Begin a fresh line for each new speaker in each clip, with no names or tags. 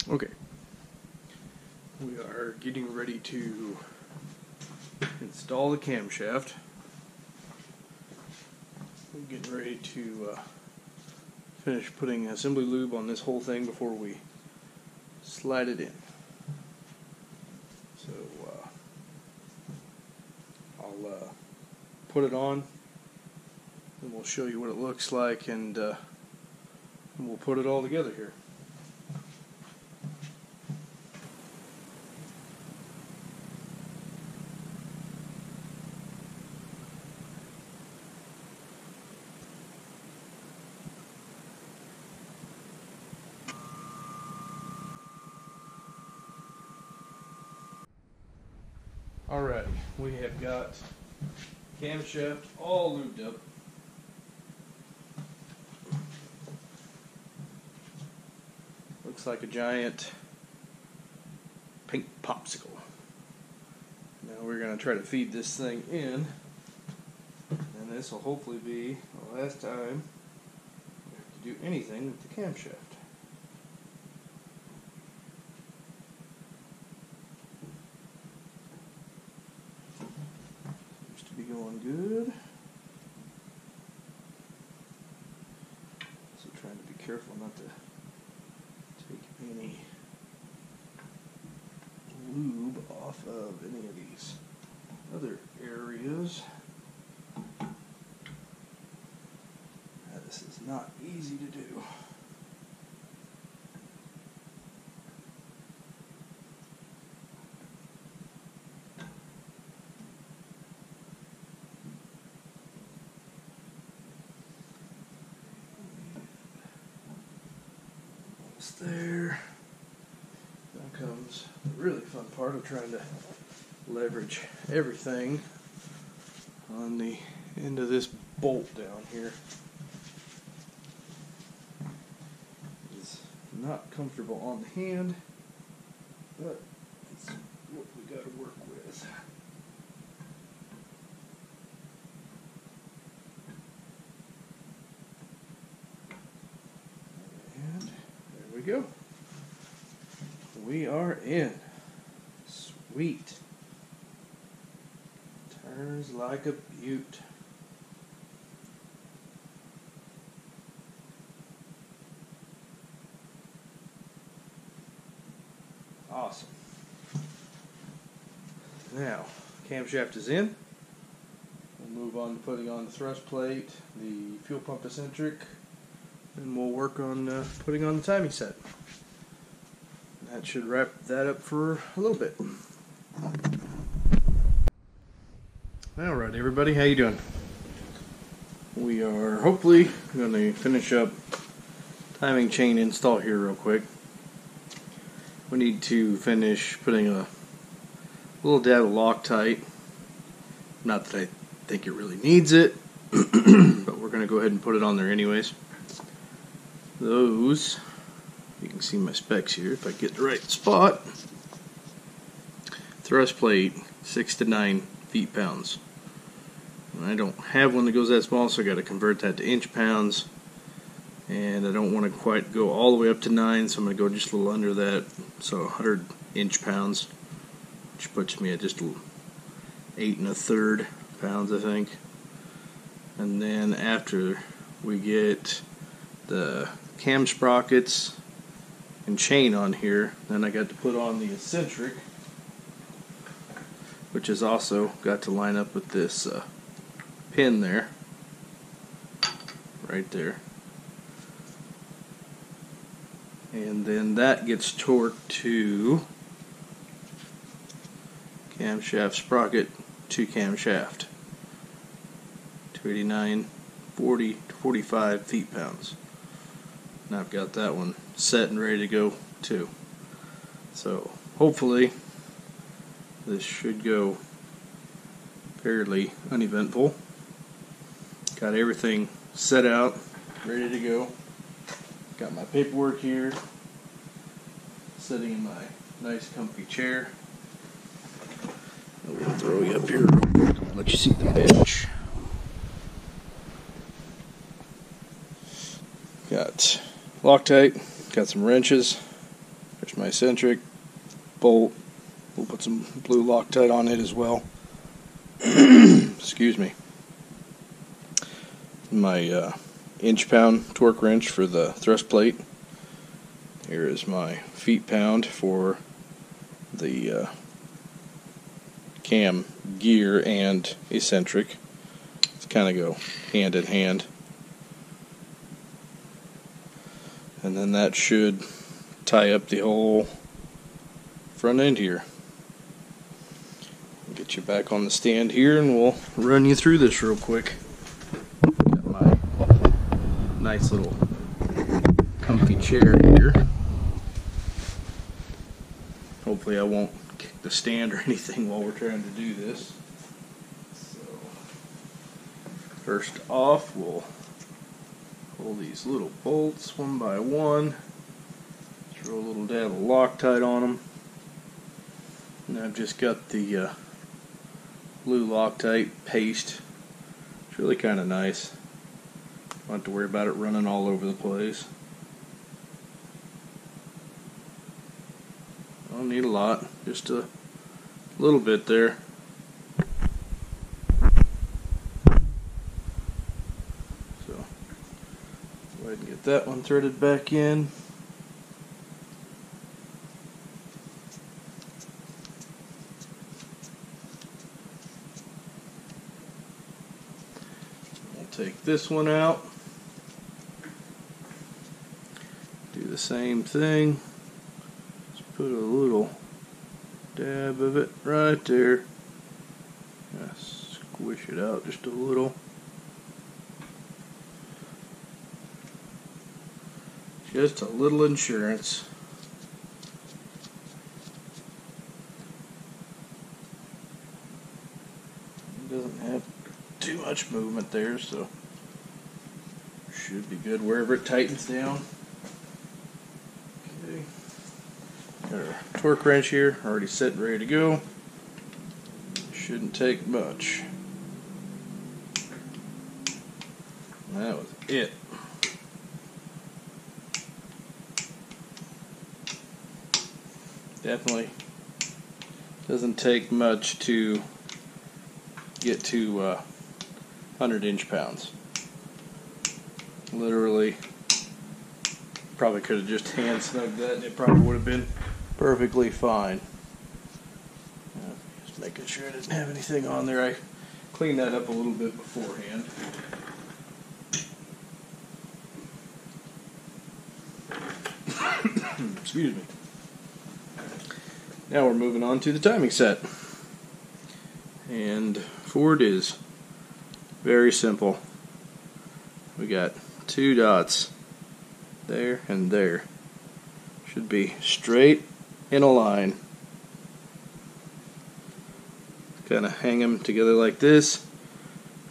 Okay. We are getting ready to install the camshaft. We're getting ready to finish putting assembly lube on this whole thing before we slide it in. So I'll put it on and we'll show you what it looks like, and we'll put it all together here. Alright, we have got camshaft all lubed up. Looks like a giant pink popsicle. Now we're going to try to feed this thing in, and this will hopefully be the last time we have to do anything with the camshaft. Be going good. So trying to be careful not to take any lube off of any of these other areas. Now, this is not easy to do. There. Now comes the really fun part of trying to leverage everything on the end of this bolt down here. It's not comfortable on the hand, but it's what we got to work with. Go. We are in. Sweet. Turns like a beaut. Awesome. Now, camshaft is in. We'll move on to putting on the thrust plate, the fuel pump eccentric, and we'll work on putting on the timing set. That should wrap that up for a little bit. Alright everybody, how you doing? We are hopefully going to finish up timing chain install here real quick. We need to finish putting a little dab of Loctite. Not that I think it really needs it, but we're going to go ahead and put it on there anyways. Those, you can see my specs here if I get the right spot. Thrust plate, 6 to 9 feet-pounds. And I don't have one that goes that small, so I got to convert that to inch-pounds. And I don't want to quite go all the way up to 9, so I'm going to go just a little under that. So 100 inch-pounds, which puts me at just 8 1/3 pounds, I think. And then after we get the cam sprockets and chain on here, then I got to put on the eccentric, which has also got to line up with this pin there, right there, and then that gets torqued to camshaft sprocket to camshaft, 289, 40 to 45 feet-pounds. And I've got that one set and ready to go too. So hopefully this should go fairly uneventful. Got everything set out, ready to go. Got my paperwork here, sitting in my nice comfy chair. We'll throw you up here real quick, let you see the bench. Got Loctite, got some wrenches, There's my eccentric bolt. We'll put some blue Loctite on it as well. Excuse me. My inch-pound torque wrench for the thrust plate. Here is my feet-pound for the cam gear and eccentric. It's kind of go hand in hand. And then that should tie up the whole front end here. Get you back on the stand here and we'll run you through this real quick. Got my nice little comfy chair here. Hopefully I won't kick the stand or anything while we're trying to do this. So first off, we'll pull these little bolts one by one. Throw a little dab of Loctite on them. And I've just got the blue Loctite paste. It's really kind of nice. Don't have to worry about it running all over the place. Don't need a lot, just a little bit there. So go ahead and get that one threaded back in. Take this one out, do the same thing, just put a little dab of it right there, squish it out just a little, just a little insurance. It doesn't have too much movement there, so should be good wherever it tightens down. Okay. Got our torque wrench here already set and ready to go. Shouldn't take much. That was it. Definitely doesn't take much to get to 100 inch-pounds. Literally, probably could have just hand snugged that and it probably would have been perfectly fine. Just making sure I didn't have anything on there. I cleaned that up a little bit beforehand. Excuse me. Now we're moving on to the timing set. And for it is very simple. We got 2 dots there and there. Should be straight in a line. Kind of hang them together like this.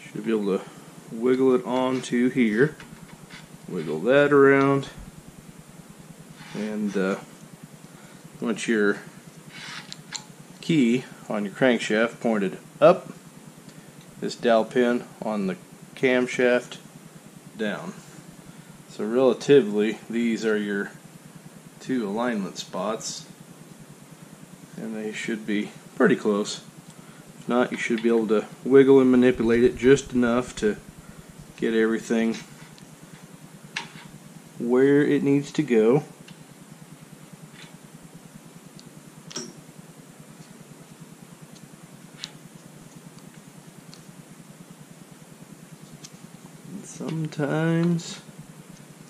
Should be able to wiggle it onto here. Wiggle that around. And once your key on your crankshaft pointed up, this dowel pin on the camshaft down. So relatively, these are your 2 alignment spots, and they should be pretty close. If not, you should be able to wiggle and manipulate it just enough to get everything where it needs to go. Sometimes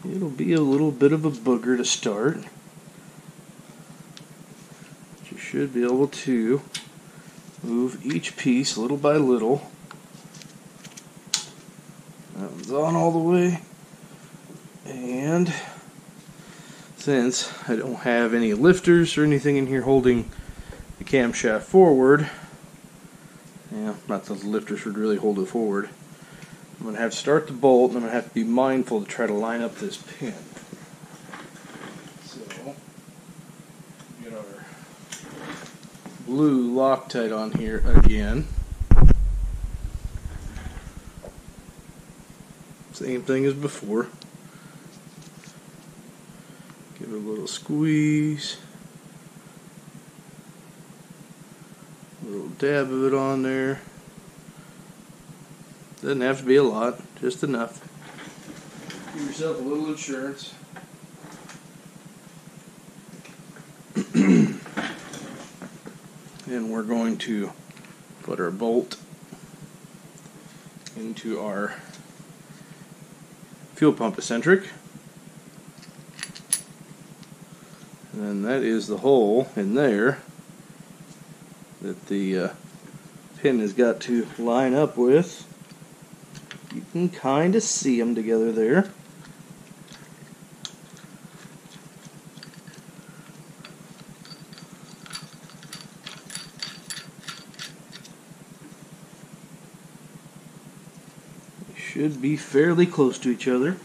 it'll be a little bit of a booger to start. But you should be able to move each piece little by little. That one's on all the way. And since I don't have any lifters or anything in here holding the camshaft forward, not that the lifters would really hold it forward, I'm going to have to start the bolt, and I'm going to have to be mindful to try to line up this pin. So, get our blue Loctite on here again. Same thing as before. Give it a little squeeze. dab of it on there. Doesn't have to be a lot, just enough. Give yourself a little insurance. And we're going to put our bolt into our fuel pump eccentric. And then that is the hole in there that the pin has got to line up with. You can kind of see them together there. They should be fairly close to each other.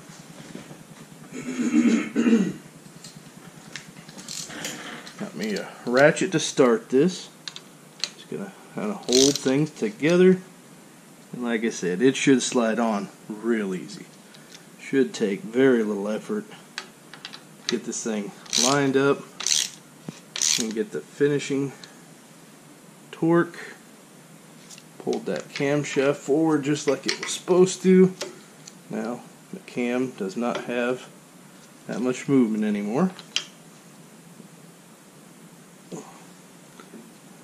Got me a ratchet to start this. Just gonna kind of hold things together. And like I said, it should slide on real easy. Should take very little effort to get this thing lined up and get the finishing torque. Pulled that camshaft forward just like it was supposed to. Now the cam does not have that much movement anymore.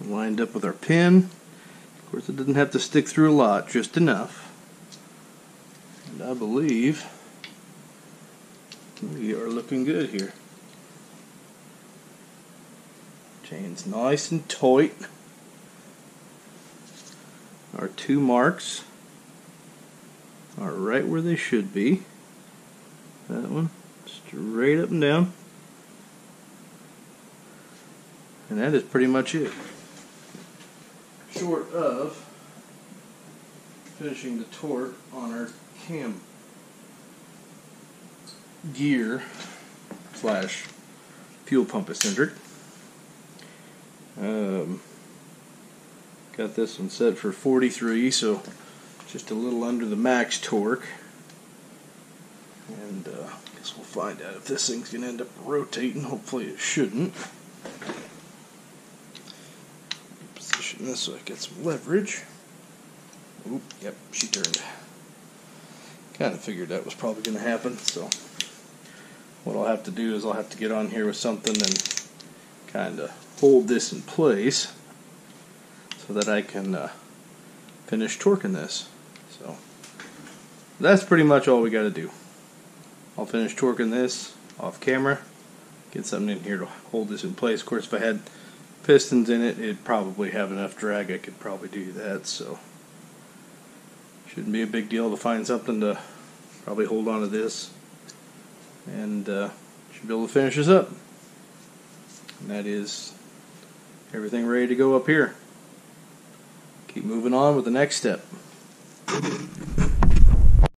Lined up with our pin. Of course, it doesn't have to stick through a lot, just enough. And I believe we are looking good here. Chain's nice and tight. Our two marks are right where they should be. That one, straight up and down. And that is pretty much it. Short of finishing the torque on our cam gear slash fuel pump eccentric. Got this one set for 43, so just a little under the max torque. And I guess we'll find out if this thing's going to end up rotating. Hopefully it shouldn't. Position this so I get some leverage. Oop, yep, she turned. Kind of figured that was probably going to happen, so what I'll have to do is I'll have to get on here with something and kind of hold this in place so that I can finish torquing this. So that's pretty much all we got to do. I'll finish torquing this off camera, get something in here to hold this in place. Of course, if I had pistons in it, it'd probably have enough drag. I could probably do that, so shouldn't be a big deal to find something to probably hold on to this, and should be able to finish this up. And that is everything ready to go up here. Keep moving on with the next step.